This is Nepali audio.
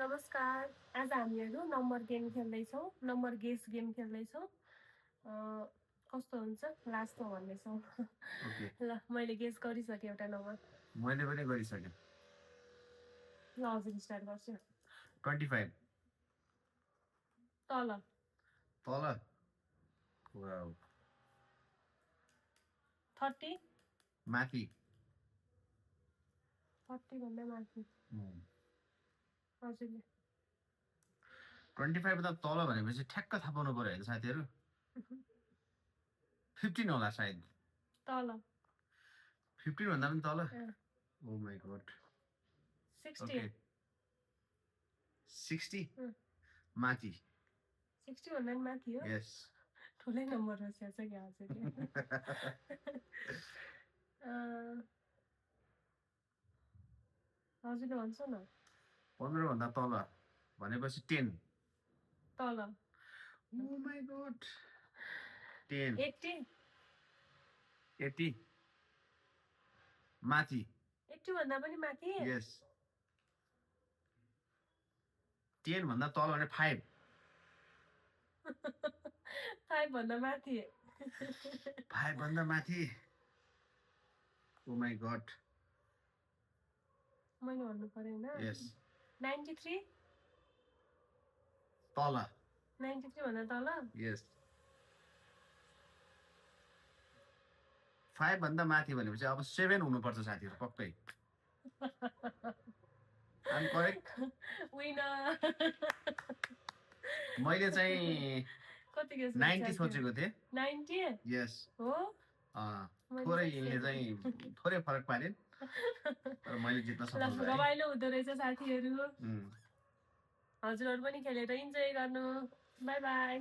नमस्कार। आज हामीहरू नम्बर गेम खेल्दैछौँ, नम्बर गेस गेम खेल्दैछौँ। कस्तो हुन्छ लास्टमा भन्दैछौँ। ओके ल मैले गेस गरिसकेँ एउटा नम्बर। मैले पनि गरिसकेँ। ल हजुर स्टार्ट गर्छु। 25 तल तल वाउ 30 माथि 30 भन्दा माथि हजुरले 25 भन्दा तल भनेपछि ठ्याक्क थाहा पाउनु पर्यो होइन साथीहरू। 15 होला सायद। तल 15 भन्दा पनि तल। ओ माय गॉड 60 60 माथि 60 भन्दा पनि माथि हो। यस ठुलै नम्बर रहेछ क्या हजुरले। हजुरले भन्छ न 15 भन्दा तल भनेपछि 10 तल। ओ माय गॉड 10 80 माथि 80 भन्दा पनि माथि। यस 10 भन्दा तल भने 5 5 भन्दा माथि 5 भन्दा माथि ओ माय गॉड मैले भन्नु पर्यो हैन। यस 93 तल 93 भन्दा तल। यस 5 भन्दा माथि भनेपछि अब 7 हुनुपर्छ साथीहरु पक्कै। आम करेक्ट विनर। मैले चाहिँ कति गेस 90 सोचेको थिए। 90 यस हो। थोरै यिनले चाहिँ थोरै फरक पारेन तर मैले जित्न सफल भएँ। रमाइलो हुँदो रहेछ साथीहरु। हजुरहरु पनि खेलेर इन्जोय गर्नु। Bye bye.